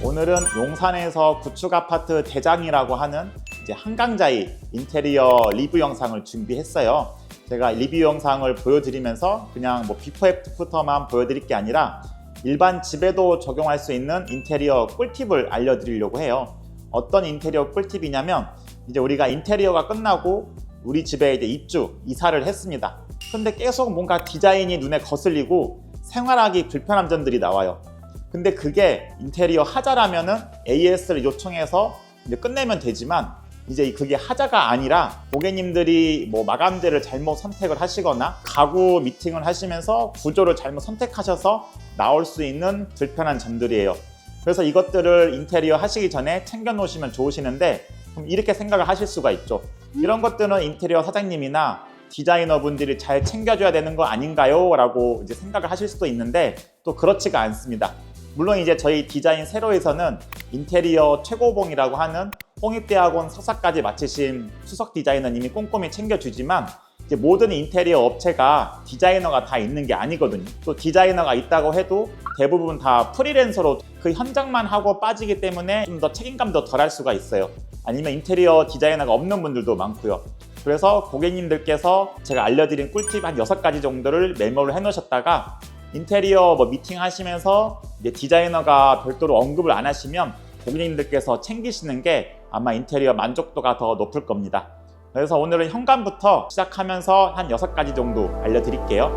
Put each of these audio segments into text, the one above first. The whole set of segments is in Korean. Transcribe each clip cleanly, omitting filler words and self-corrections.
오늘은 용산에서 구축 아파트 대장이라고 하는 이제 한강자이 인테리어 리뷰 영상을 준비했어요. 제가 리뷰 영상을 보여드리면서 그냥 뭐 비포 애프터만 보여드릴 게 아니라 일반 집에도 적용할 수 있는 인테리어 꿀팁을 알려드리려고 해요. 어떤 인테리어 꿀팁이냐면, 이제 우리가 인테리어가 끝나고 우리 집에 이제 이사를 했습니다. 근데 계속 뭔가 디자인이 눈에 거슬리고 생활하기 불편한 점들이 나와요. 근데 그게 인테리어 하자라면은 AS를 요청해서 이제 끝내면 되지만, 이제 그게 하자가 아니라 고객님들이 뭐 마감재를 잘못 선택을 하시거나 가구 미팅을 하시면서 구조를 잘못 선택하셔서 나올 수 있는 불편한 점들이에요. 그래서 이것들을 인테리어 하시기 전에 챙겨 놓으시면 좋으시는데, 그럼 이렇게 생각을 하실 수가 있죠. 이런 것들은 인테리어 사장님이나 디자이너 분들이 잘 챙겨줘야 되는 거 아닌가요? 라고 이제 생각을 하실 수도 있는데, 또 그렇지가 않습니다. 물론 이제 저희 디자인 세로에서는 인테리어 최고봉이라고 하는 홍익대학원 석사까지 마치신 수석 디자이너님이 꼼꼼히 챙겨주지만, 이제 모든 인테리어 업체가 디자이너가 다 있는 게 아니거든요. 또 디자이너가 있다고 해도 대부분 다 프리랜서로 그 현장만 하고 빠지기 때문에 좀 더 책임감도 덜 할 수가 있어요. 아니면 인테리어 디자이너가 없는 분들도 많고요. 그래서 고객님들께서 제가 알려드린 꿀팁 한 6가지 정도를 메모를 해 놓으셨다가 인테리어 미팅 하시면서 이제 디자이너가 별도로 언급을 안 하시면 고객님들께서 챙기시는 게 아마 인테리어 만족도가 더 높을 겁니다. 그래서 오늘은 현관부터 시작하면서 한 6가지 정도 알려드릴게요.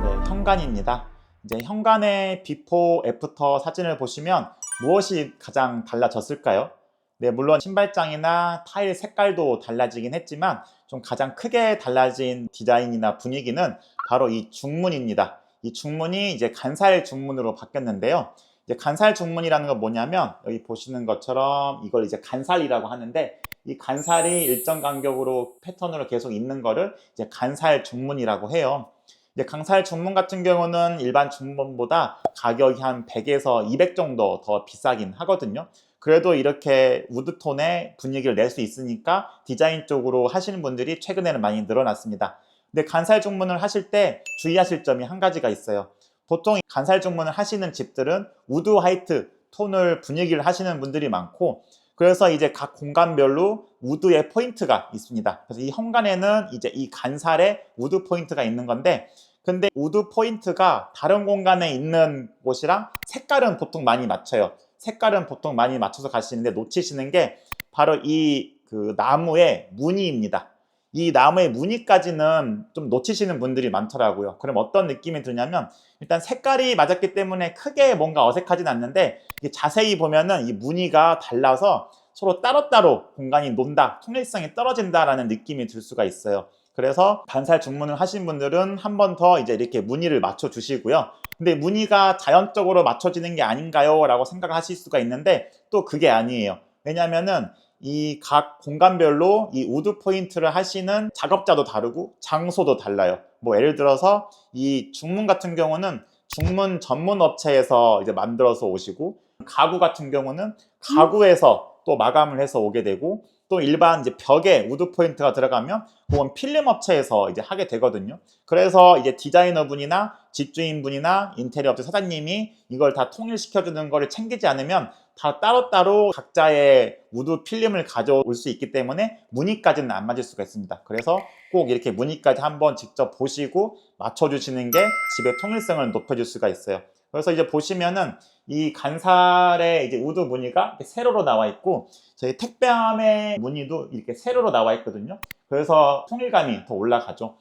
네, 현관입니다. 이제 현관의 비포 애프터 사진을 보시면 무엇이 가장 달라졌을까요? 네, 물론 신발장이나 타일 색깔도 달라지긴 했지만 좀 가장 크게 달라진 디자인이나 분위기는 바로 이 중문입니다. 이 중문이 이제 간살 중문으로 바뀌었는데요. 이제 간살 중문이라는 건 뭐냐면, 여기 보시는 것처럼 이걸 이제 간살이라고 하는데, 이 간살이 일정 간격으로 패턴으로 계속 있는 거를 이제 간살 중문이라고 해요. 이제 간살 중문 같은 경우는 일반 중문보다 가격이 한 100에서 200 정도 더 비싸긴 하거든요. 그래도 이렇게 우드톤의 분위기를 낼 수 있으니까 디자인 쪽으로 하시는 분들이 최근에는 많이 늘어났습니다. 근데 간살 중문을 하실 때 주의하실 점이 한 가지가 있어요. 보통 간살 중문을 하시는 집들은 우드 화이트 톤을 분위기를 하시는 분들이 많고, 그래서 이제 각 공간별로 우드의 포인트가 있습니다. 그래서 이 현관에는 이제 이 간살에 우드 포인트가 있는 건데, 근데 우드 포인트가 다른 공간에 있는 곳이랑 색깔은 보통 많이 맞춰요. 색깔은 보통 많이 맞춰서 가시는데 놓치시는 게 바로 이 나무의 무늬입니다. 이 나무의 무늬까지는 좀 놓치시는 분들이 많더라고요. 그럼 어떤 느낌이 드냐면, 일단 색깔이 맞았기 때문에 크게 뭔가 어색하진 않는데, 이게 자세히 보면은 이 무늬가 달라서 서로 따로따로 공간이 논다, 통일성이 떨어진다라는 느낌이 들 수가 있어요. 그래서 간살 중문을 하신 분들은 한 번 더 이제 이렇게 무늬를 맞춰 주시고요. 근데 무늬가 자연적으로 맞춰지는 게 아닌가요? 라고 생각을 하실 수가 있는데, 또 그게 아니에요. 왜냐면은 이 각 공간별로 이 우드 포인트를 하시는 작업자도 다르고 장소도 달라요. 뭐 예를 들어서 이 중문 같은 경우는 중문 전문 업체에서 이제 만들어서 오시고, 가구 같은 경우는 가구에서 또 마감을 해서 오게 되고, 또 일반 이제 벽에 우드 포인트가 들어가면 그건 필름 업체에서 이제 하게 되거든요. 그래서 이제 디자이너 분이나 집주인 분이나 인테리어 업체 사장님이 이걸 다 통일시켜 주는 거를 챙기지 않으면 다 따로따로 각자의 우드 필름을 가져올 수 있기 때문에 무늬까지는 안 맞을 수가 있습니다. 그래서 꼭 이렇게 무늬까지 한번 직접 보시고 맞춰주시는 게 집의 통일성을 높여줄 수가 있어요. 그래서 이제 보시면은 이 간살의 이제 우드 무늬가 세로로 나와 있고, 저희 택배함의 무늬도 이렇게 세로로 나와 있거든요. 그래서 통일감이 더 올라가죠.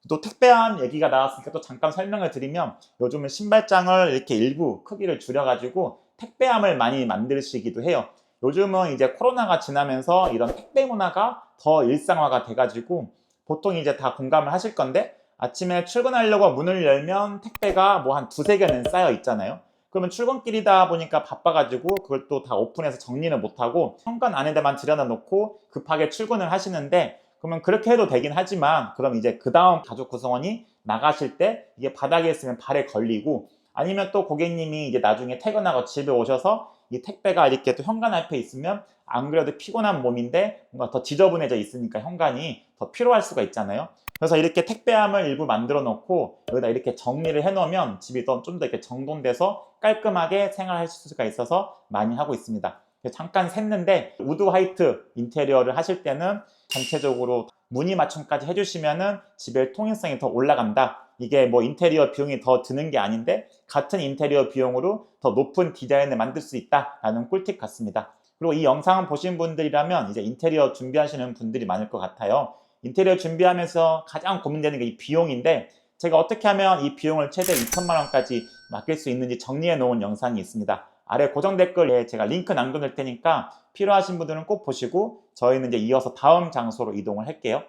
또 택배함 얘기가 나왔으니까 또 잠깐 설명을 드리면, 요즘은 신발장을 이렇게 일부 크기를 줄여가지고 택배함을 많이 만드시기도 해요. 요즘은 이제 코로나가 지나면서 이런 택배 문화가 더 일상화가 돼가지고 보통 이제 다 공감을 하실 건데, 아침에 출근하려고 문을 열면 택배가 뭐 한 2-3개는 쌓여 있잖아요. 그러면 출근길이다 보니까 바빠가지고 그걸 또 다 오픈해서 정리는 못하고 현관 안에다만 들여놓고 급하게 출근을 하시는데, 그러면 그렇게 해도 되긴 하지만, 그럼 이제 그 다음 가족 구성원이 나가실 때 이게 바닥에 있으면 발에 걸리고, 아니면 또 고객님이 이제 나중에 퇴근하고 집에 오셔서 이 택배가 이렇게 또 현관 앞에 있으면 안 그래도 피곤한 몸인데 뭔가 더 지저분해져 있으니까 현관이 더 피로할 수가 있잖아요. 그래서 이렇게 택배함을 일부 만들어 놓고 여기다 이렇게 정리를 해 놓으면 집이 좀 더 이렇게 정돈돼서 깔끔하게 생활할 수가 있어서 많이 하고 있습니다. 잠깐 샜는데 우드 화이트 인테리어를 하실 때는 전체적으로 무늬 맞춤까지 해주시면은 집의 통일성이 더 올라간다. 이게 뭐 인테리어 비용이 더 드는 게 아닌데 같은 인테리어 비용으로 더 높은 디자인을 만들 수 있다라는 꿀팁 같습니다. 그리고 이 영상을 보신 분들이라면 이제 인테리어 준비하시는 분들이 많을 것 같아요. 인테리어 준비하면서 가장 고민되는 게 이 비용인데 제가 어떻게 하면 이 비용을 최대 2천만 원까지 맡길 수 있는지 정리해 놓은 영상이 있습니다. 아래 고정 댓글에 제가 링크 남겨놓을 테니까 필요하신 분들은 꼭 보시고 저희는 이제 이어서 다음 장소로 이동을 할게요.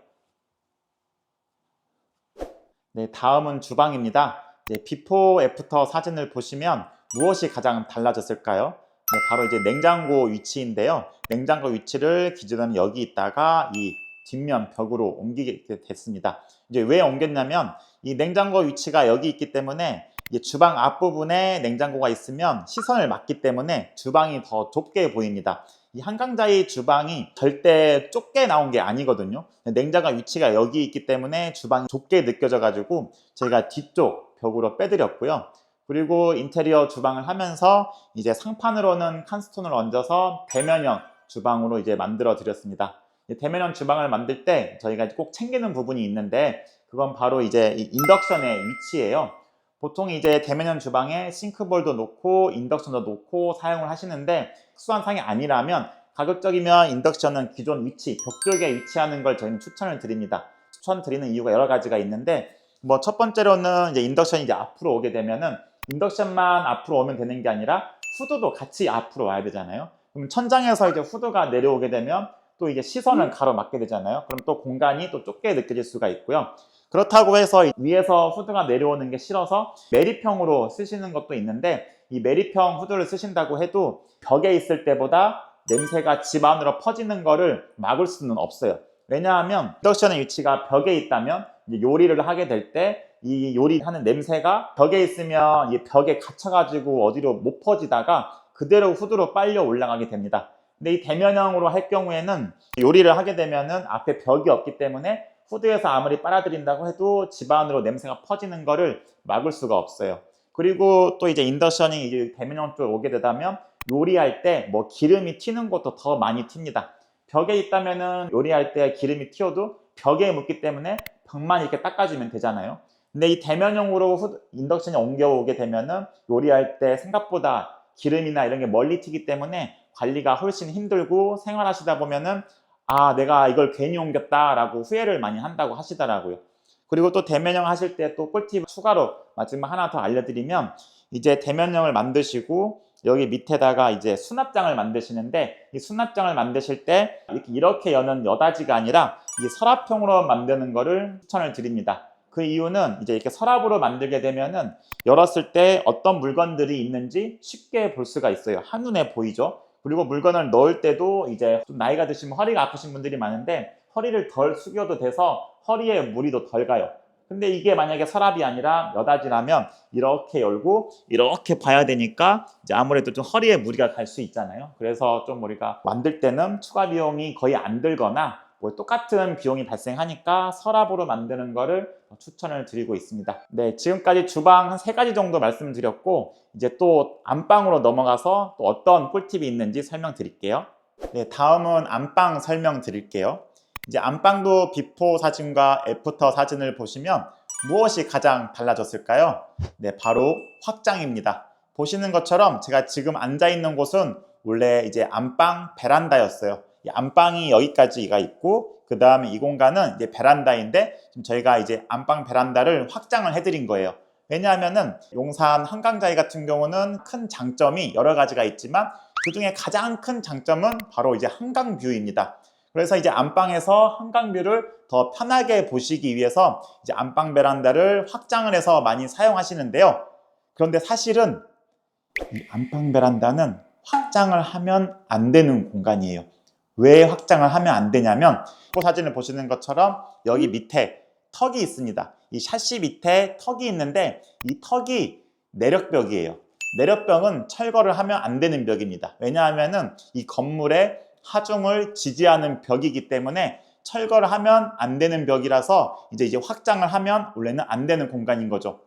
네, 다음은 주방입니다. 네, 비포 애프터 사진을 보시면 무엇이 가장 달라졌을까요? 네, 바로 이제 냉장고 위치인데요. 냉장고 위치를 기준으로 여기 있다가 이 뒷면 벽으로 옮기게 됐습니다. 이제 왜 옮겼냐면 이 냉장고 위치가 여기 있기 때문에 이제 주방 앞부분에 냉장고가 있으면 시선을 막기 때문에 주방이 더 좁게 보입니다. 이 한강자의 주방이 절대 좁게 나온 게 아니거든요. 냉장고 위치가 여기 있기 때문에 주방이 좁게 느껴져 가지고 저희가 뒤쪽 벽으로 빼드렸고요. 그리고 인테리어 주방을 하면서 이제 상판으로는 칸스톤을 얹어서 대면형 주방으로 이제 만들어 드렸습니다. 대면형 주방을 만들 때 저희가 꼭 챙기는 부분이 있는데 그건 바로 이제 이 인덕션의 위치예요. 보통 이제 대면형 주방에 싱크볼도 놓고 인덕션도 놓고 사용을 하시는데 특수한 상이 아니라면 가급적이면 인덕션은 기존 위치, 벽 쪽에 위치하는 걸 저희는 추천을 드립니다. 추천드리는 이유가 여러 가지가 있는데 뭐 첫 번째로는 이제 인덕션이 이제 앞으로 오게 되면은 인덕션만 앞으로 오면 되는 게 아니라 후드도 같이 앞으로 와야 되잖아요. 그럼 천장에서 이제 후드가 내려오게 되면 또 이제 시선을 가로막게 되잖아요. 그럼 또 공간이 또 좁게 느껴질 수가 있고요. 그렇다고 해서 위에서 후드가 내려오는 게 싫어서 매립형으로 쓰시는 것도 있는데 이 매립형 후드를 쓰신다고 해도 벽에 있을 때보다 냄새가 집 안으로 퍼지는 거를 막을 수는 없어요. 왜냐하면 인덕션의 위치가 벽에 있다면 이제 요리를 하게 될 때 이 요리하는 냄새가 벽에 있으면 이 벽에 갇혀가지고 어디로 못 퍼지다가 그대로 후드로 빨려 올라가게 됩니다. 근데 이 대면형으로 할 경우에는 요리를 하게 되면은 앞에 벽이 없기 때문에 후드에서 아무리 빨아들인다고 해도 집 안으로 냄새가 퍼지는 거를 막을 수가 없어요. 그리고 또 이제 인덕션이 이제 대면형 쪽으로 오게 되다면 요리할 때 뭐 기름이 튀는 것도 더 많이 튑니다. 벽에 있다면은 요리할 때 기름이 튀어도 벽에 묻기 때문에 벽만 이렇게 닦아주면 되잖아요. 근데 이 대면형으로 인덕션이 옮겨오게 되면은 요리할 때 생각보다 기름이나 이런 게 멀리 튀기 때문에 관리가 훨씬 힘들고 생활하시다 보면은 아, 내가 이걸 괜히 옮겼다라고 후회를 많이 한다고 하시더라고요. 그리고 또 대면형 하실 때 또 꿀팁 추가로 마지막 하나 더 알려드리면 이제 대면형을 만드시고 여기 밑에다가 이제 수납장을 만드시는데 이 수납장을 만드실 때 이렇게 여는 여닫이가 아니라 이 서랍형으로 만드는 거를 추천을 드립니다. 그 이유는 이제 이렇게 서랍으로 만들게 되면은 열었을 때 어떤 물건들이 있는지 쉽게 볼 수가 있어요. 한눈에 보이죠. 그리고 물건을 넣을 때도 이제 좀 나이가 드시면 허리가 아프신 분들이 많은데 허리를 덜 숙여도 돼서 허리에 무리도 덜 가요. 근데 이게 만약에 서랍이 아니라 여닫이라면 이렇게 열고 이렇게 봐야 되니까 이제 아무래도 좀 허리에 무리가 갈 수 있잖아요. 그래서 좀 우리가 만들 때는 추가 비용이 거의 안 들거나 뭐 똑같은 비용이 발생하니까 서랍으로 만드는 거를 추천을 드리고 있습니다. 네, 지금까지 주방 한 3가지 정도 말씀드렸고 이제 또 안방으로 넘어가서 또 어떤 꿀팁이 있는지 설명드릴게요. 네, 다음은 안방 설명드릴게요. 이제 안방도 비포 사진과 애프터 사진을 보시면 무엇이 가장 달라졌을까요? 네, 바로 확장입니다. 보시는 것처럼 제가 지금 앉아 있는 곳은 원래 이제 안방 베란다였어요. 이 안방이 여기까지가 있고 그 다음에 이 공간은 이제 베란다인데 지금 저희가 이제 안방 베란다를 확장을 해드린 거예요. 왜냐하면은 용산 한강자이 같은 경우는 큰 장점이 여러 가지가 있지만 그 중에 가장 큰 장점은 바로 이제 한강 뷰입니다. 그래서 이제 안방에서 한강뷰를 더 편하게 보시기 위해서 이제 안방 베란다를 확장을 해서 많이 사용하시는데요. 그런데 사실은 이 안방 베란다는 확장을 하면 안 되는 공간이에요. 왜 확장을 하면 안 되냐면 이 사진을 보시는 것처럼 여기 밑에 턱이 있습니다. 이 샤시 밑에 턱이 있는데 이 턱이 내력벽이에요. 내력벽은 철거를 하면 안 되는 벽입니다. 왜냐하면은 이 건물의 하중을 지지하는 벽이기 때문에 철거를 하면 안 되는 벽이라서 이제 확장을 하면 원래는 안 되는 공간인 거죠.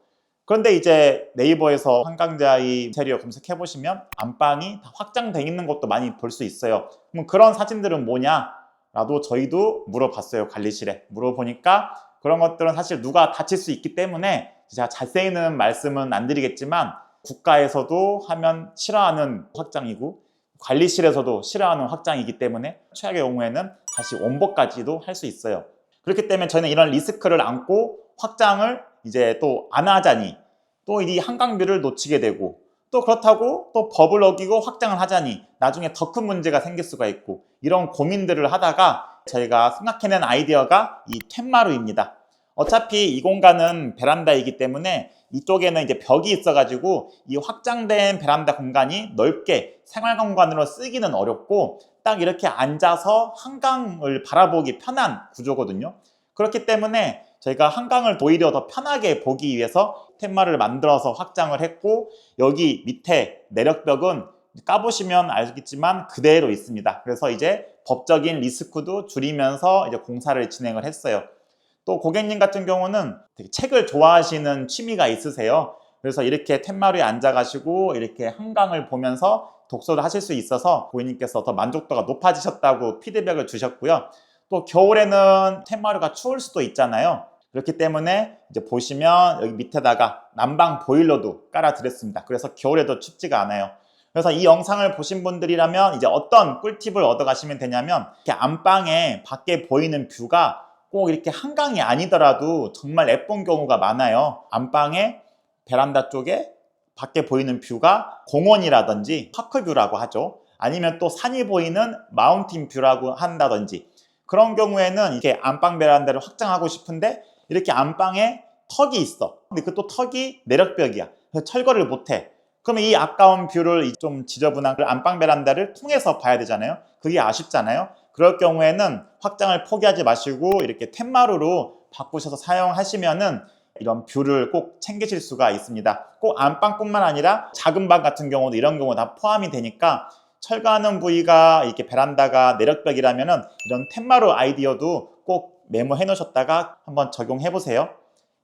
그런데 이제 네이버에서 한강자이 인테리어 검색해 보시면 안방이 다 확장돼 있는 것도 많이 볼 수 있어요. 그럼 그런 사진들은 뭐냐? 라도 저희도 물어봤어요. 관리실에. 물어보니까 그런 것들은 사실 누가 다칠 수 있기 때문에 제가 자세히는 말씀은 안 드리겠지만 국가에서도 하면 싫어하는 확장이고 관리실에서도 싫어하는 확장이기 때문에 최악의 경우에는 다시 원복까지도 할 수 있어요. 그렇기 때문에 저희는 이런 리스크를 안고 확장을 이제 또 안 하자니 또 이 한강뷰를 놓치게 되고 또 그렇다고 또 법을 어기고 확장을 하자니 나중에 더 큰 문제가 생길 수가 있고 이런 고민들을 하다가 저희가 생각해낸 아이디어가 이 텐마루입니다. 어차피 이 공간은 베란다이기 때문에 이쪽에는 이제 벽이 있어가지고 이 확장된 베란다 공간이 넓게 생활 공간으로 쓰기는 어렵고 딱 이렇게 앉아서 한강을 바라보기 편한 구조거든요. 그렇기 때문에 저희가 한강을 오히려 더 편하게 보기 위해서 텐마를 만들어서 확장을 했고 여기 밑에 내력벽은 까보시면 알겠지만 그대로 있습니다. 그래서 이제 법적인 리스크도 줄이면서 이제 공사를 진행을 했어요. 또 고객님 같은 경우는 되게 책을 좋아하시는 취미가 있으세요. 그래서 이렇게 텐마루에 앉아가시고 이렇게 한강을 보면서 독서를 하실 수 있어서 고객님께서 더 만족도가 높아지셨다고 피드백을 주셨고요. 또 겨울에는 텐마루가 추울 수도 있잖아요. 그렇기 때문에 이제 보시면 여기 밑에다가 난방 보일러도 깔아 드렸습니다. 그래서 겨울에도 춥지가 않아요. 그래서 이 영상을 보신 분들이라면 이제 어떤 꿀팁을 얻어 가시면 되냐면 이렇게 안방에 밖에 보이는 뷰가 꼭 이렇게 한강이 아니더라도 정말 예쁜 경우가 많아요. 안방에 베란다 쪽에 밖에 보이는 뷰가 공원이라든지 파크뷰라고 하죠. 아니면 또 산이 보이는 마운틴 뷰라고 한다든지 그런 경우에는 이렇게 안방 베란다를 확장하고 싶은데 이렇게 안방에 턱이 있어. 근데 그 또 턱이 내력벽이야. 그래서 철거를 못해. 그러면 이 아까운 뷰를 좀 지저분한 안방 베란다를 통해서 봐야 되잖아요. 그게 아쉽잖아요. 그럴 경우에는 확장을 포기하지 마시고 이렇게 텐마루로 바꾸셔서 사용하시면은 이런 뷰를 꼭 챙기실 수가 있습니다. 꼭 안방뿐만 아니라 작은 방 같은 경우도 이런 경우 다 포함이 되니까 철거하는 부위가 이렇게 베란다가 내력벽이라면은 이런 텐마루 아이디어도 꼭 메모해 놓으셨다가 한번 적용해 보세요.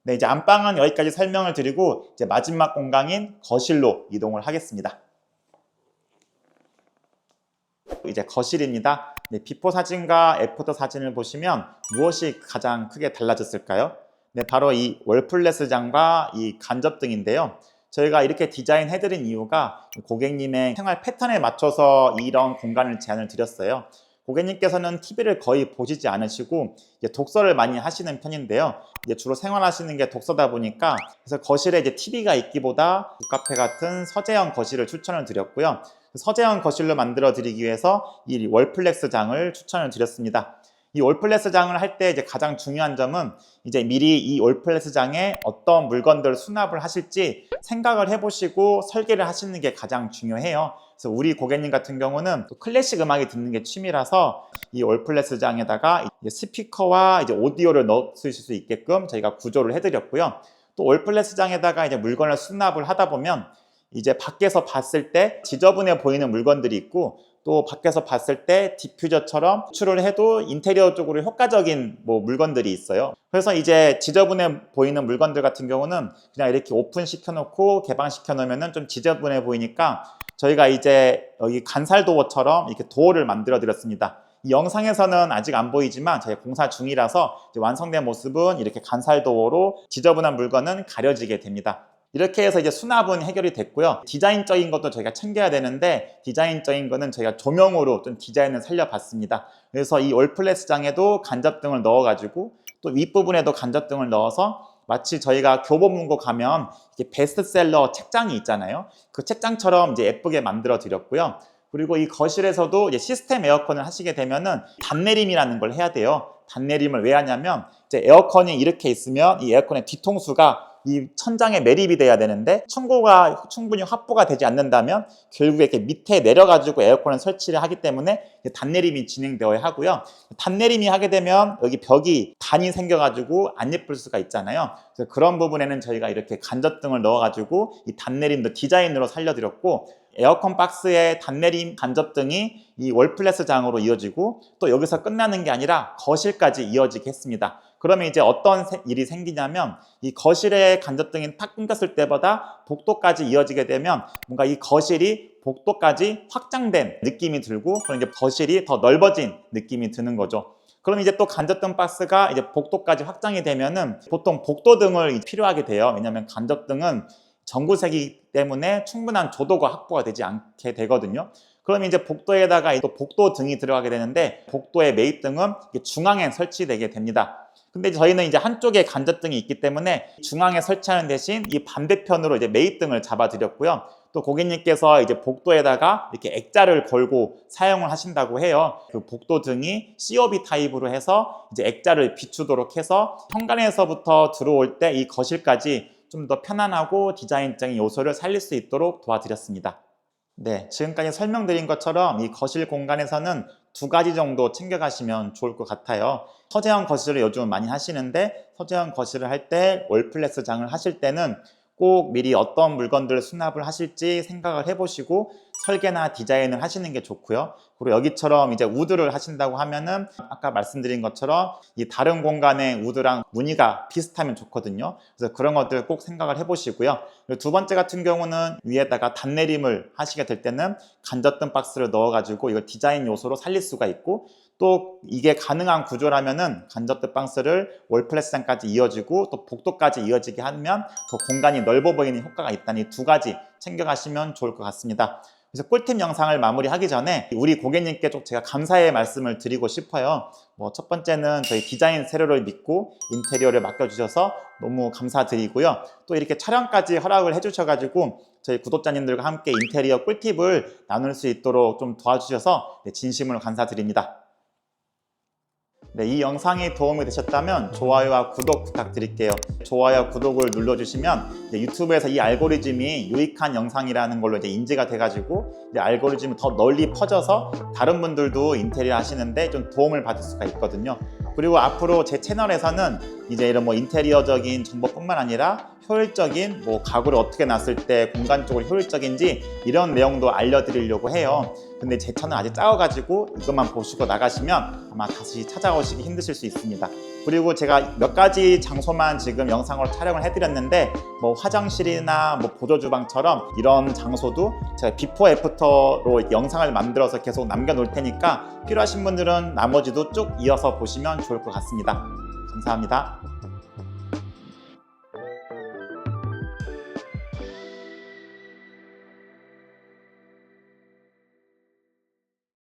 네, 이제 안방은 여기까지 설명을 드리고 이제 마지막 공간인 거실로 이동을 하겠습니다. 이제 거실입니다. 네, 비포 사진과 애프터 사진을 보시면 무엇이 가장 크게 달라졌을까요? 네, 바로 이 월플랫장과 이 간접등인데요. 저희가 이렇게 디자인해드린 이유가 고객님의 생활 패턴에 맞춰서 이런 공간을 제안을 드렸어요. 고객님께서는 TV를 거의 보시지 않으시고 이제 독서를 많이 하시는 편인데요. 이제 주로 생활하시는 게 독서다 보니까 그래서 거실에 이제 TV가 있기보다 북카페 같은 서재형 거실을 추천을 드렸고요. 서재형 거실로 만들어 드리기 위해서 이 월플렉스장을 추천을 드렸습니다. 이 월플렉스장을 할 때 이제 가장 중요한 점은 이제 미리 이 월플렉스장에 어떤 물건들을 수납을 하실지 생각을 해보시고 설계를 하시는 게 가장 중요해요. 그래서 우리 고객님 같은 경우는 또 클래식 음악이 듣는 게 취미라서 이 월플렉스장에다가 스피커와 이제 오디오를 넣으실 수 있게끔 저희가 구조를 해드렸고요. 또 월플렉스장에다가 이제 물건을 수납을 하다 보면 이제 밖에서 봤을 때 지저분해 보이는 물건들이 있고 또 밖에서 봤을 때 디퓨저처럼 추출을 해도 인테리어 쪽으로 효과적인 물건들이 있어요. 그래서 이제 지저분해 보이는 물건들 같은 경우는 그냥 이렇게 오픈 시켜놓고 개방시켜 놓으면 좀 지저분해 보이니까 저희가 이제 여기 간살 도어처럼 이렇게 도어를 만들어 드렸습니다. 이 영상에서는 아직 안 보이지만 저희 공사 중이라서 이제 완성된 모습은 이렇게 간살 도어로 지저분한 물건은 가려지게 됩니다. 이렇게 해서 이제 수납은 해결이 됐고요. 디자인적인 것도 저희가 챙겨야 되는데 디자인적인 거는 저희가 조명으로 좀 디자인을 살려봤습니다. 그래서 이 월플랫장에도 간접등을 넣어가지고 또 윗부분에도 간접등을 넣어서 마치 저희가 교보문고 가면 이게 베스트셀러 책장이 있잖아요. 그 책장처럼 이제 예쁘게 만들어 드렸고요. 그리고 이 거실에서도 이제 시스템 에어컨을 하시게 되면은 단내림이라는 걸 해야 돼요. 단내림을 왜 하냐면 이제 에어컨이 이렇게 있으면 이 에어컨의 뒤통수가 이 천장에 매립이 돼야 되는데 층고가 충분히 확보가 되지 않는다면 결국에 이렇게 밑에 내려가지고 에어컨을 설치를 하기 때문에 단내림이 진행되어야 하고요. 단내림이 하게 되면 여기 벽이 단이 생겨가지고 안 예쁠 수가 있잖아요. 그래서 그런 부분에는 저희가 이렇게 간접등을 넣어가지고 이 단내림도 디자인으로 살려드렸고, 에어컨 박스의 단내림 간접등이 이 월플래스 장으로 이어지고 또 여기서 끝나는 게 아니라 거실까지 이어지게 했습니다. 그러면 이제 어떤 일이 생기냐면 이 거실의 간접등이 탁 끊겼을 때보다 복도까지 이어지게 되면 뭔가 이 거실이 복도까지 확장된 느낌이 들고, 그럼 이제 거실이 더 넓어진 느낌이 드는 거죠. 그럼 이제 또 간접등 박스가 이제 복도까지 확장이 되면은 보통 복도등을 필요하게 돼요. 왜냐하면 간접등은 전구색이기 때문에 충분한 조도가 확보가 되지 않게 되거든요. 그럼 이제 복도에다가 또 복도등이 들어가게 되는데 복도의 매입등은 중앙에 설치되게 됩니다. 근데 저희는 이제 한쪽에 간접등이 있기 때문에 중앙에 설치하는 대신 이 반대편으로 이제 매입등을 잡아드렸고요. 또 고객님께서 이제 복도에다가 이렇게 액자를 걸고 사용을 하신다고 해요. 그 복도등이 COB 타입으로 해서 이제 액자를 비추도록 해서 현관에서부터 들어올 때 이 거실까지 좀 더 편안하고 디자인적인 요소를 살릴 수 있도록 도와드렸습니다. 네, 지금까지 설명드린 것처럼 이 거실 공간에서는 2가지 정도 챙겨가시면 좋을 것 같아요. 서재형 거실을 요즘 많이 하시는데, 서재형 거실을 할 때 월플래스 장을 하실 때는 꼭 미리 어떤 물건들을 수납을 하실지 생각을 해보시고 설계나 디자인을 하시는 게 좋고요. 그리고 여기처럼 이제 우드를 하신다고 하면은 아까 말씀드린 것처럼 이 다른 공간의 우드랑 무늬가 비슷하면 좋거든요. 그래서 그런 것들 꼭 생각을 해보시고요. 그리고 두 번째 같은 경우는 위에다가 단내림을 하시게 될 때는 간접등 박스를 넣어가지고 이거 디자인 요소로 살릴 수가 있고, 또 이게 가능한 구조라면은 간접등 박스를 월플래스장까지 이어지고 또 복도까지 이어지게 하면 더 공간이 넓어 보이는 효과가 있다니 2가지 챙겨가시면 좋을 것 같습니다. 그래서 꿀팁 영상을 마무리하기 전에 우리 고객님께 좀 제가 감사의 말씀을 드리고 싶어요. 첫 번째는 저희 디자인 세로를 믿고 인테리어를 맡겨주셔서 너무 감사드리고요. 또 이렇게 촬영까지 허락을 해주셔가지고 저희 구독자님들과 함께 인테리어 꿀팁을 나눌 수 있도록 좀 도와주셔서 진심으로 감사드립니다. 네, 이 영상이 도움이 되셨다면 좋아요와 구독 부탁드릴게요. 좋아요, 구독을 눌러주시면 유튜브에서 이 알고리즘이 유익한 영상이라는 걸로 인지가 돼가지고 알고리즘이 더 널리 퍼져서 다른 분들도 인테리어 하시는데 좀 도움을 받을 수가 있거든요. 그리고 앞으로 제 채널에서는 이제 이런 인테리어적인 정보뿐만 아니라 효율적인 가구를 어떻게 놨을 때 공간적으로 효율적인지 이런 내용도 알려드리려고 해요. 근데 제 채널 아직 작아가지고 이것만 보시고 나가시면 아마 다시 찾아오시기 힘드실 수 있습니다. 그리고 제가 몇 가지 장소만 지금 영상으로 촬영을 해드렸는데 화장실이나 보조주방처럼 이런 장소도 제가 비포 애프터로 영상을 만들어서 계속 남겨놓을 테니까 필요하신 분들은 나머지도 쭉 이어서 보시면 좋을 것 같습니다. 감사합니다.